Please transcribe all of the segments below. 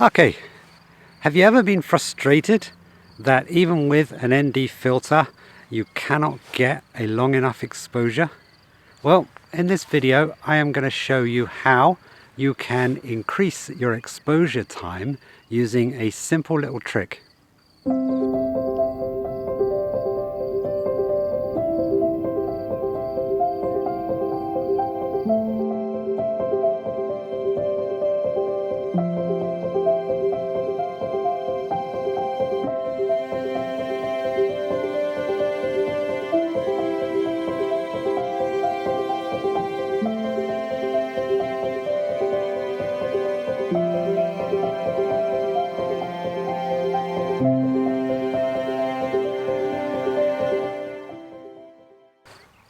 Okay, have you ever been frustrated that even with an ND filter you cannot get a long enough exposure? Well, in this video I am going to show you how you can increase your exposure time using a simple little trick.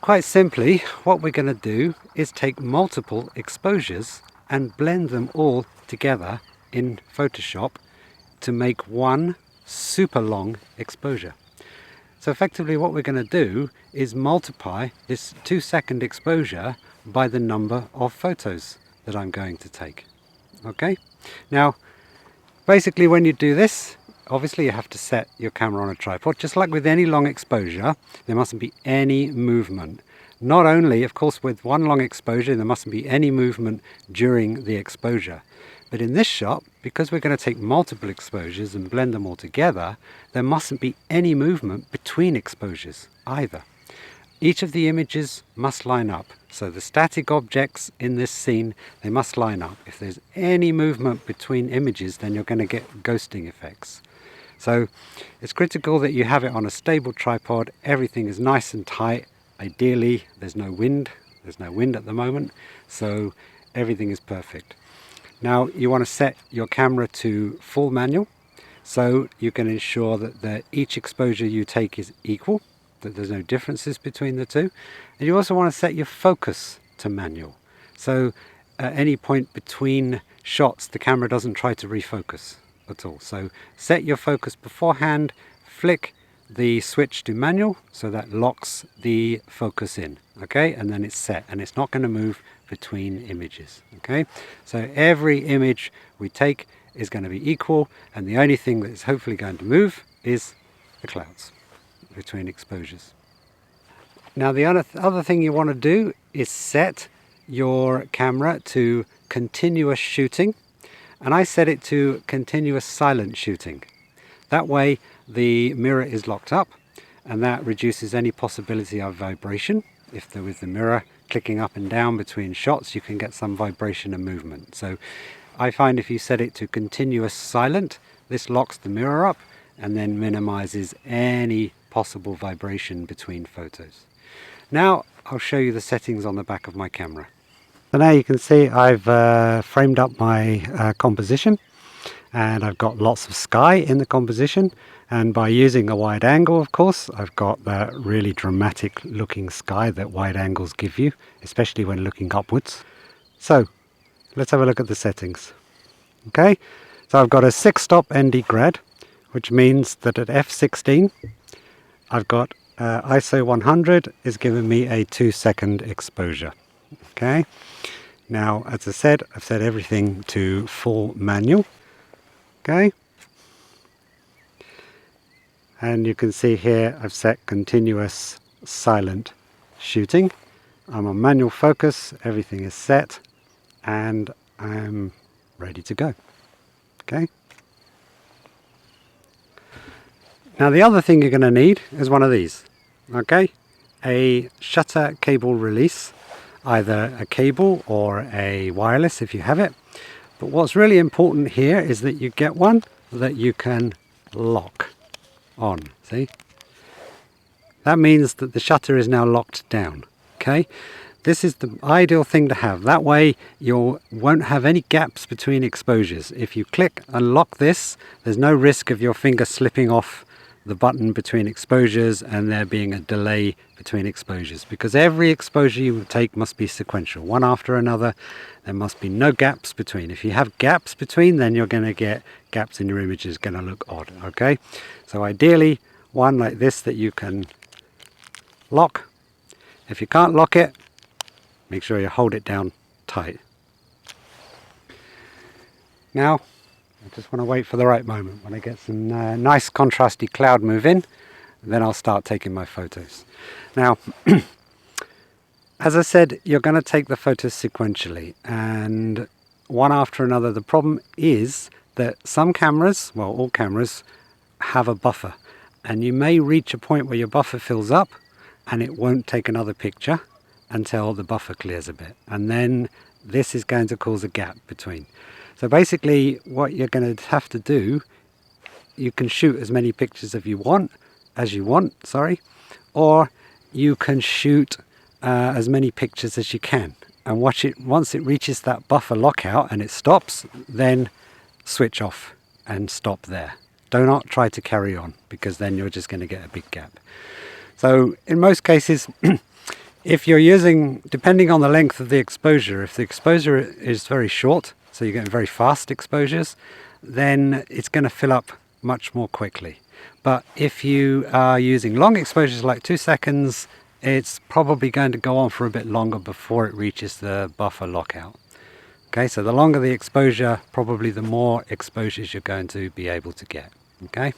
Quite simply, what we're going to do is take multiple exposures and blend them all together in Photoshop to make one super long exposure. So effectively what we're going to do is multiply this 2-second exposure by the number of photos that I'm going to take. Okay? Now, basically when you do this, obviously you have to set your camera on a tripod. Just like with any long exposure, there mustn't be any movement. Not only, of course, with one long exposure, there mustn't be any movement during the exposure. But in this shot, because we're going to take multiple exposures and blend them all together, there mustn't be any movement between exposures either. Each of the images must line up. So the static objects in this scene, they must line up. If there's any movement between images, then you're going to get ghosting effects. So it's critical that you have it on a stable tripod. Everything is nice and tight. Ideally, there's no wind. There's no wind at the moment, so everything is perfect. Now you want to set your camera to full manual, so you can ensure that each exposure you take is equal, that there's no differences between the two. And you also want to set your focus to manual, so at any point between shots the camera doesn't try to refocus at all. So set your focus beforehand, flick the switch to manual, so that locks the focus in, okay, and then it's set and it's not going to move between images. Okay, so every image we take is going to be equal, and the only thing that is hopefully going to move is the clouds between exposures. Now the other thing you want to do is set your camera to continuous shooting, and I set it to continuous silent shooting. That way the mirror is locked up, and that reduces any possibility of vibration. If there was the mirror clicking up and down between shots, you can get some vibration and movement. So I find if you set it to continuous silent, this locks the mirror up and then minimizes any possible vibration between photos. Now I'll show you the settings on the back of my camera. So now you can see I've framed up my composition, and I've got lots of sky in the composition, and by using a wide angle, of course, I've got that really dramatic looking sky that wide angles give you, especially when looking upwards. So let's have a look at the settings. Okay, so I've got a 6-stop ND grad, which means that at f16 I've got ISO 100 is giving me a 2-second exposure. Okay, now as I said, I've set everything to full manual. Okay, and you can see here I've set continuous silent shooting. I'm on manual focus, everything is set, and I'm ready to go. Okay, now the other thing you're going to need is one of these. Okay, a shutter cable release, either a cable or a wireless if you have it. But what's really important here is that you get one that you can lock on. See? That means that the shutter is now locked down. Okay? This is the ideal thing to have. That way you won't have any gaps between exposures. If you click and lock this, there's no risk of your finger slipping off the button between exposures and there being a delay between exposures, because every exposure you take must be sequential, one after another. There must be no gaps between. If you have gaps between, then you're going to get gaps in your image, is going to look odd. Okay, so ideally one like this that you can lock. If you can't lock it, make sure you hold it down tight. Now I just want to wait for the right moment. When I get some nice contrasty cloud move in, then I'll start taking my photos. Now, as I said, you're going to take the photos sequentially and one after another. The problem is that some cameras, well, all cameras, have a buffer, and you may reach a point where your buffer fills up and it won't take another picture until the buffer clears a bit, and then this is going to cause a gap between. So basically what you're going to have to do, you can shoot as many pictures as you want, or you can shoot as many pictures as you can and watch it. Once it reaches that buffer lockout and it stops, then switch off and stop there. Do not try to carry on, because then you're just going to get a big gap. So in most cases, if you're using, depending on the length of the exposure, if the exposure is very short, so you're getting very fast exposures, then it's going to fill up much more quickly. But if you are using long exposures like 2 seconds, it's probably going to go on for a bit longer before it reaches the buffer lockout. Okay, so the longer the exposure, probably the more exposures you're going to be able to get. Okay.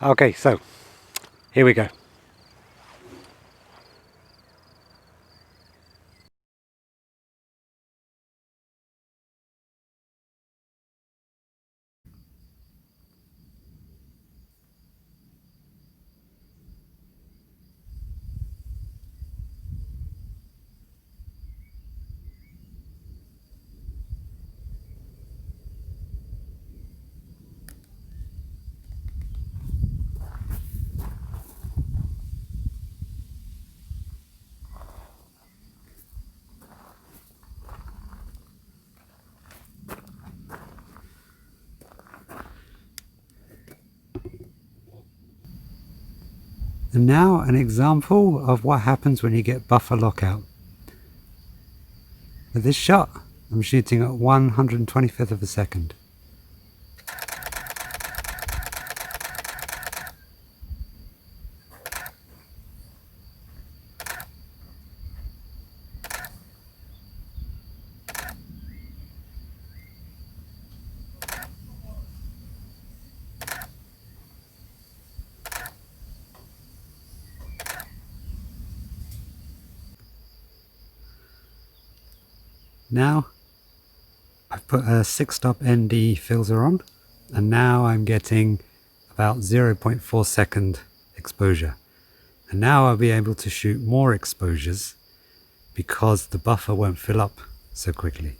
Okay, so here we go. And now an example of what happens when you get buffer lockout. With this shot, I'm shooting at 125th of a second. Now I've put a 6-stop ND filter on, and now I'm getting about 0.4 second exposure. And now I'll be able to shoot more exposures because the buffer won't fill up so quickly.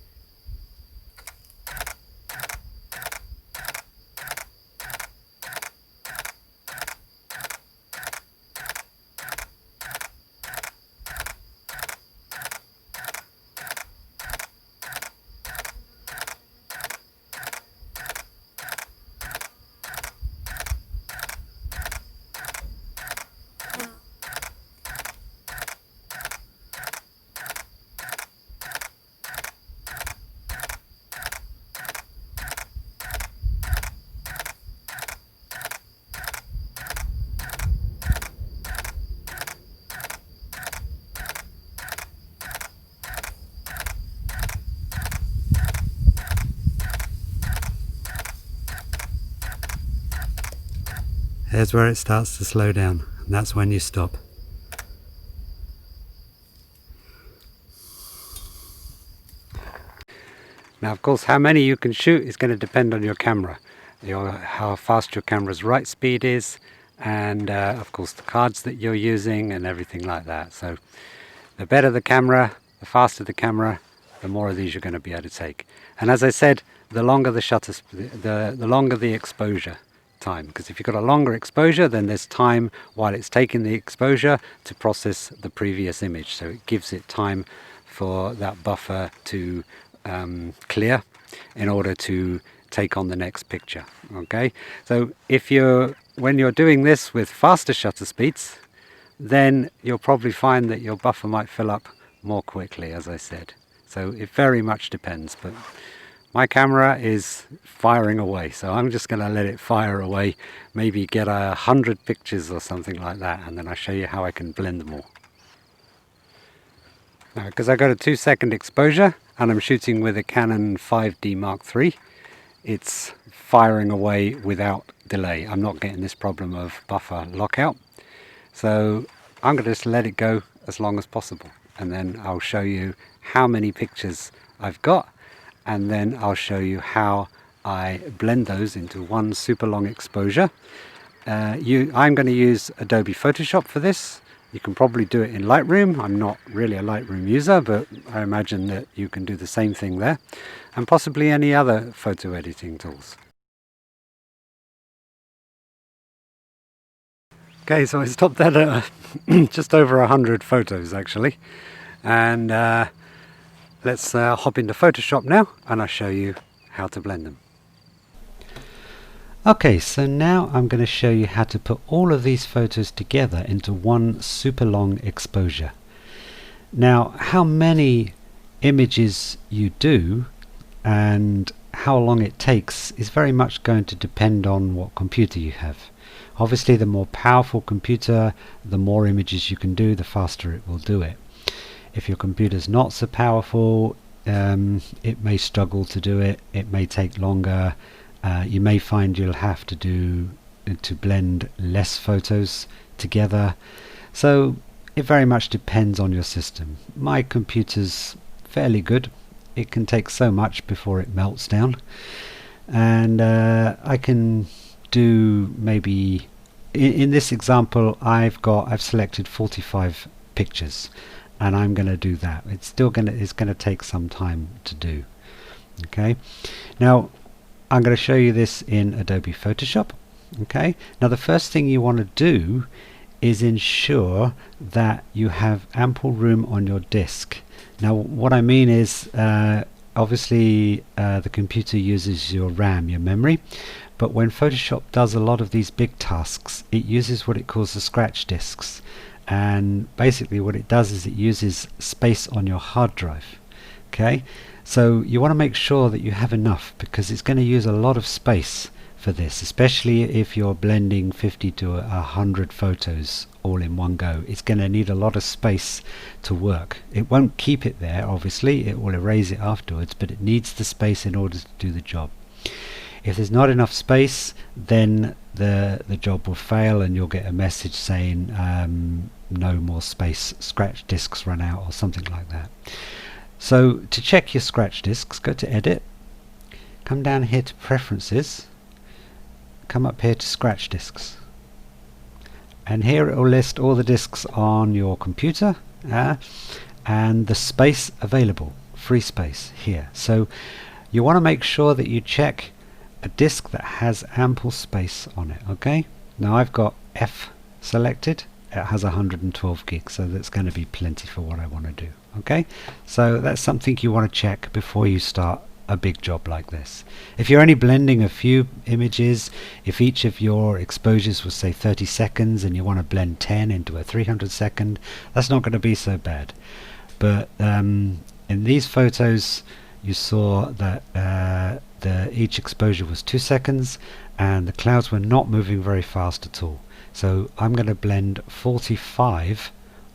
Here's where it starts to slow down, and that's when you stop. Now, of course, how many you can shoot is going to depend on your camera, how fast your camera's write speed is, and of course the cards that you're using and everything like that. So the better the camera, the faster the camera, the more of these you're going to be able to take. And as I said, the longer the shutter, the longer the exposure time, because if you've got a longer exposure, then there's time while it's taking the exposure to process the previous image, so it gives it time for that buffer to clear in order to take on the next picture. Okay, so when you're doing this with faster shutter speeds, then you'll probably find that your buffer might fill up more quickly, as I said. So it very much depends, but my camera is firing away, so I'm just going to let it fire away, maybe get 100 pictures or something like that, and then I'll show you how I can blend them all. Now, because I got a 2-second exposure and I'm shooting with a Canon 5D Mark III, it's firing away without delay. I'm not getting this problem of buffer lockout. So I'm going to just let it go as long as possible, and then I'll show you how many pictures I've got, and then I'll show you how I blend those into one super long exposure. I'm going to use Adobe Photoshop for this. You can probably do it in Lightroom. I'm not really a Lightroom user, but I imagine that you can do the same thing there, and possibly any other photo editing tools. Okay, so I stopped that at just over 100 photos actually, and let's hop into Photoshop now and I'll show you how to blend them. Okay, so now I'm going to show you how to put all of these photos together into one super long exposure. Now, how many images you do and how long it takes is very much going to depend on what computer you have. Obviously, the more powerful computer, the more images you can do, the faster it will do it. If your computer's not so powerful, it may struggle to do it, it may take longer. You may find you'll have to blend less photos together. So it very much depends on your system. My computer's fairly good. It can take so much before it melts down, and I can do maybe in this example I've selected 45 pictures, and I'm going to do that. It's going to take some time to do. Okay, now I'm going to show you this in Adobe Photoshop. Okay, now the first thing you want to do is ensure that you have ample room on your disk. Now what I mean is obviously the computer uses your RAM, your memory, but when Photoshop does a lot of these big tasks, it uses what it calls the scratch disks, and basically what it does is it uses space on your hard drive. Okay, so you want to make sure that you have enough, because it's going to use a lot of space for this, especially if you're blending 50 to 100 photos all in one go. It's going to need a lot of space to work. It won't keep it there, obviously, it will erase it afterwards, but it needs the space in order to do the job. If there's not enough space, then the job will fail and you'll get a message saying no more space, scratch disks run out, or something like that. So to check your scratch disks, go to Edit, come down here to Preferences, come up here to Scratch Disks, and here it will list all the disks on your computer and the space available, free space here. So you want to make sure that you check a disk that has ample space on it. Okay, now I've got F selected. It has 112 gigs, so that's going to be plenty for what I want to do. Okay, so that's something you want to check before you start a big job like this. If you're only blending a few images, if each of your exposures was say 30 seconds and you want to blend 10 into a 300 second, that's not going to be so bad. But in these photos you saw that each exposure was 2 seconds and the clouds were not moving very fast at all. So I'm going to blend 45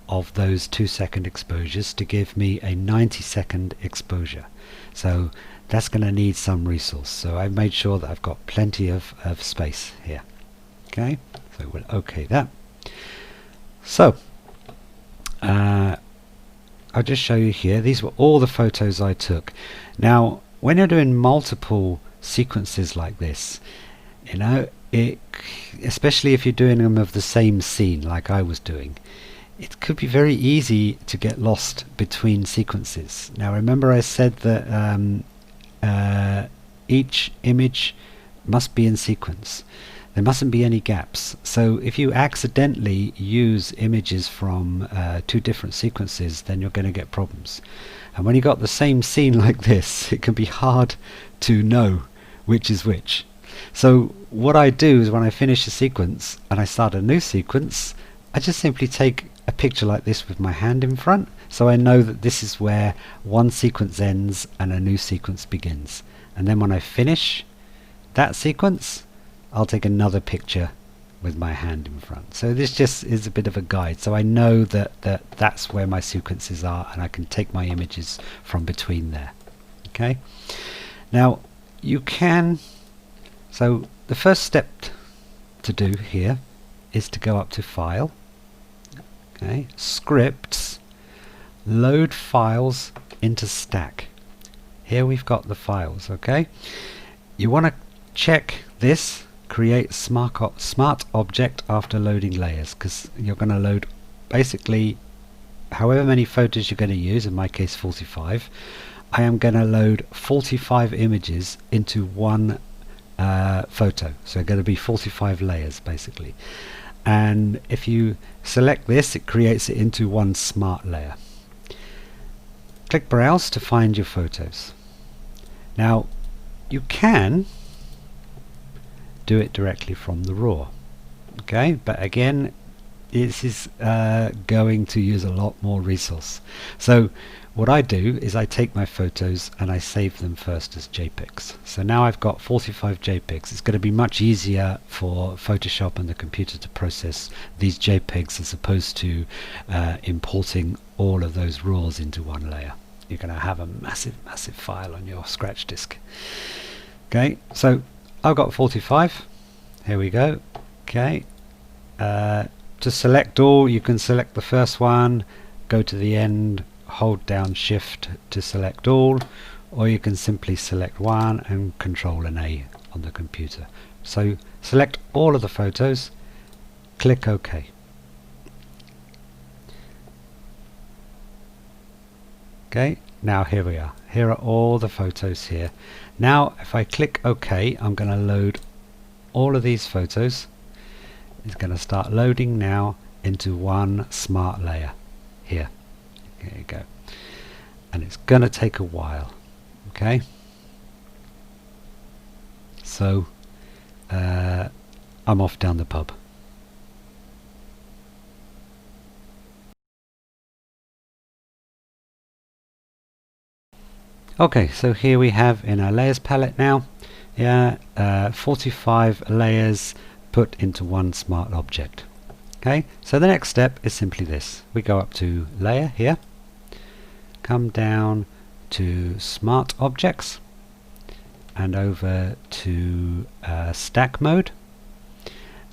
of those 2-second exposures to give me a 90-second exposure. So that's going to need some resource. So I've made sure that I've got plenty of space here. Okay, so we'll OK that. So I'll just show you here. These were all the photos I took. Now, when you're doing multiple sequences like this, you know, especially if you're doing them of the same scene like I was doing, it could be very easy to get lost between sequences. Now remember I said that each image must be in sequence. There mustn't be any gaps. So if you accidentally use images from two different sequences, then you're going to get problems. And when you got the same scene like this, it can be hard to know which is which. So what I do is when I finish a sequence and I start a new sequence, I just simply take a picture like this with my hand in front, so I know that this is where one sequence ends and a new sequence begins. And then when I finish that sequence, I'll take another picture with my hand in front. So this just is a bit of a guide, so I know that that's where my sequences are, and I can take my images from between there. Okay, now you can, so the first step to do here is to go up to File, okay, Scripts, Load Files into Stack. Here we've got the files. Okay, you want to check this create smart object after loading layers, because you're going to load basically however many photos you're going to use. In my case 45. I am going to load 45 images into one photo, so going to be 45 layers basically, and if you select this, it creates it into one smart layer. Click Browse to find your photos. Now you can do it directly from the RAW, okay, but again this is going to use a lot more resource. So what I do is I take my photos and I save them first as JPEGs. So now I've got 45 JPEGs. It's going to be much easier for Photoshop and the computer to process these JPEGs as opposed to importing all of those RAWs into one layer. You're going to have a massive file on your scratch disk. Okay, so I've got 45. Here we go. Okay, to select all, you can select the first one, go to the end, hold down Shift to select all, or you can simply select one and Control and A on the computer. So select all of the photos, click OK. Okay, now here we are. Here are all the photos here. Now if I click OK, I'm going to load all of these photos. It's going to start loading now into one smart layer here. There you go. And it's going to take a while. Okay, so I'm off down the pub. Okay, so here we have in our layers palette now, 45 layers put into one smart object. Okay, so the next step is simply this. We go up to Layer here, come down to Smart Objects, and over to Stack Mode,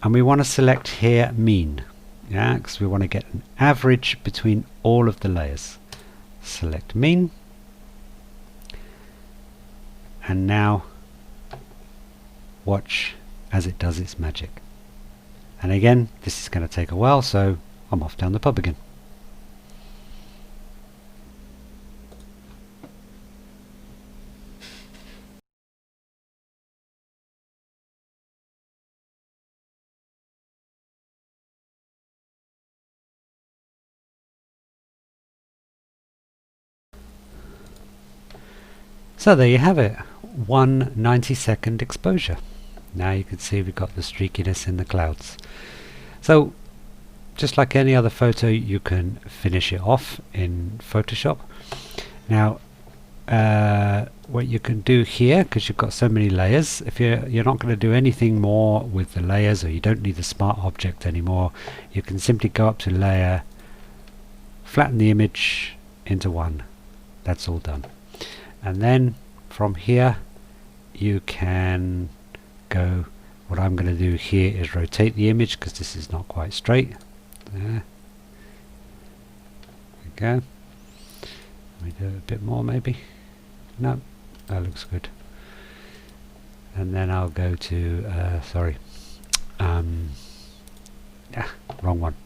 and we want to select here Mean, because we want to get an average between all of the layers. Select Mean, and now watch as it does its magic. And again, this is going to take a while, so I'm off down the pub again. So there you have it, one 90-second exposure. Now you can see we've got the streakiness in the clouds. So just like any other photo, you can finish it off in Photoshop. Now what you can do here, because you've got so many layers, if you're not going to do anything more with the layers, or you don't need the smart object anymore, you can simply go up to Layer, flatten the image into one. That's all done. And then from here you can go, what I'm going to do here is rotate the image because this is not quite straight. There we go. Let me do it a bit more maybe. No, that looks good. And then I'll go to wrong one.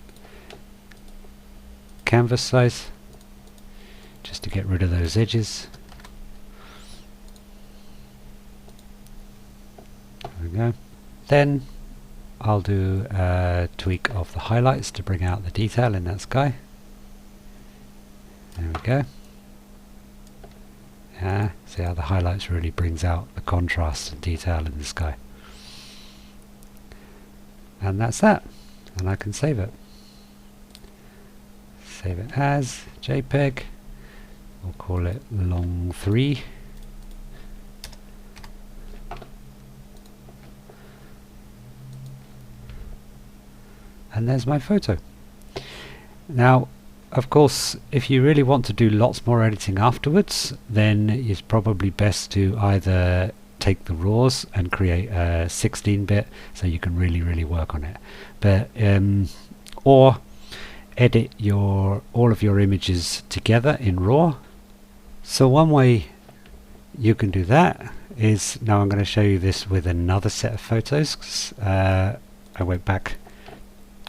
Canvas size, just to get rid of those edges. There we go. Then I'll do a tweak of the highlights to bring out the detail in that sky. There we go. See how the highlights really brings out the contrast and detail in the sky. And that's that. And I can save it. Save it as JPEG. We'll call it long 3. and there's my photo. Now, of course, if you really want to do lots more editing afterwards, then it's probably best to either take the raws and create a 16-bit so you can really work on it, but or edit all of your images together in raw. So one way you can do that is, now I'm going to show you this with another set of photos, 'cause, I went back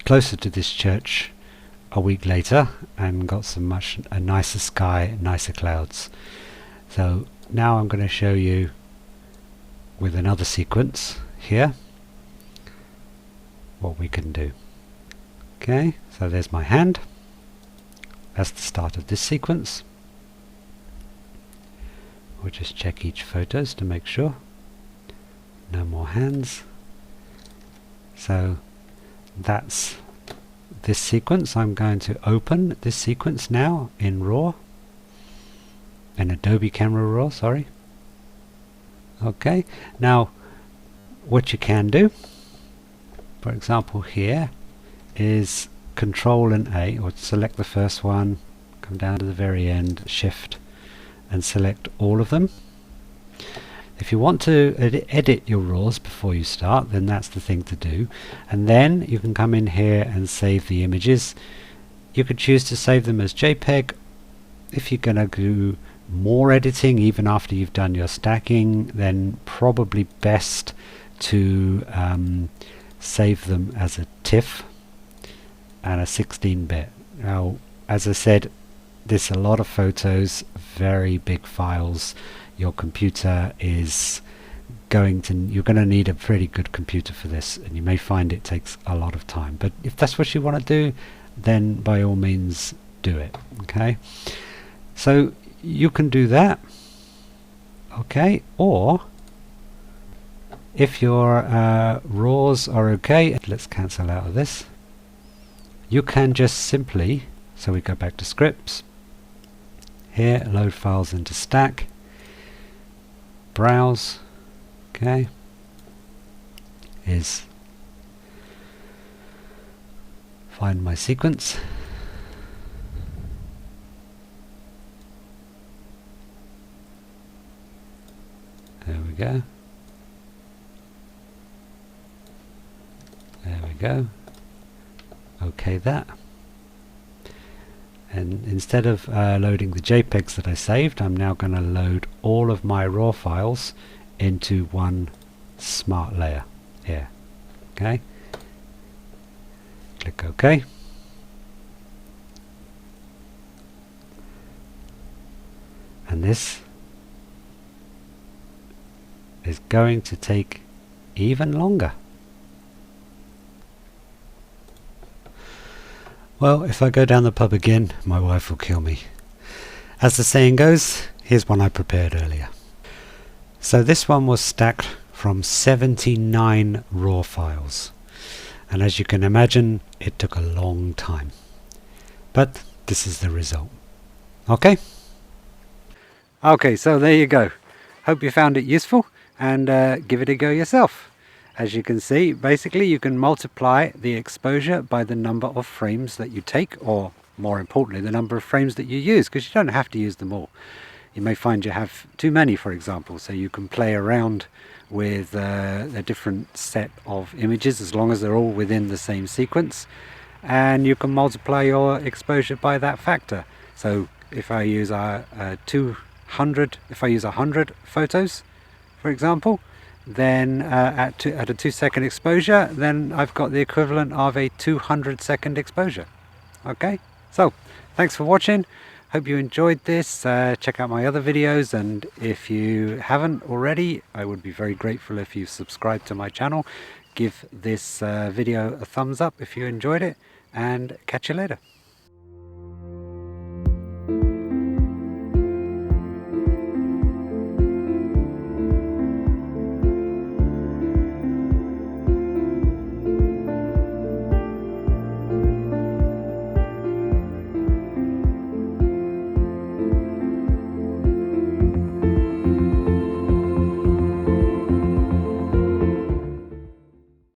closer to this church a week later and got a nicer sky, nicer clouds. So now I'm going to show you with another sequence here what we can do. Okay, so there's my hand. That's the start of this sequence. We'll just check each photos to make sure. No more hands. So that's this sequence. I'm going to open this sequence now in RAW, in Adobe Camera Raw, sorry. Okay, now what you can do, for example here, is Control and A, or select the first one, come down to the very end, Shift, and select all of them. If you want to edit your RAWs before you start, then that's the thing to do. And then you can come in here and save the images. You could choose to save them as JPEG. If you're going to do more editing even after you've done your stacking, then probably best to save them as a TIFF and a 16-bit. Now, as I said, there's a lot of photos, very big files. Your computer is you're going to need a pretty good computer for this, and you may find it takes a lot of time. But if that's what you want to do, then by all means do it. Okay, so you can do that. Okay, or if your RAWs are okay, let's cancel out of this. You can just simply, so we go back to scripts, here, load files into stack, browse, okay, is find my sequence, there we go, there we go. Okay, that. And instead of loading the JPEGs that I saved, I'm now going to load all of my RAW files into one smart layer here. Okay. Click OK. And this is going to take even longer. Well, if I go down the pub again, my wife will kill me. As the saying goes, here's one I prepared earlier. So this one was stacked from 79 RAW files. And as you can imagine, it took a long time. But this is the result. Okay? Okay, so there you go. Hope you found it useful, and give it a go yourself. As you can see, basically you can multiply the exposure by the number of frames that you take, or more importantly, the number of frames that you use, because you don't have to use them all. You may find you have too many, for example, so you can play around with a different set of images as long as they're all within the same sequence, and you can multiply your exposure by that factor. So if I use 100 photos, for example, then at a 2-second exposure, then I've got the equivalent of a 200-second exposure. Okay, so thanks for watching. Hope you enjoyed this. Check out my other videos, and if you haven't already, I would be very grateful if you subscribe to my channel. Give this video a thumbs up if you enjoyed it, and catch you later.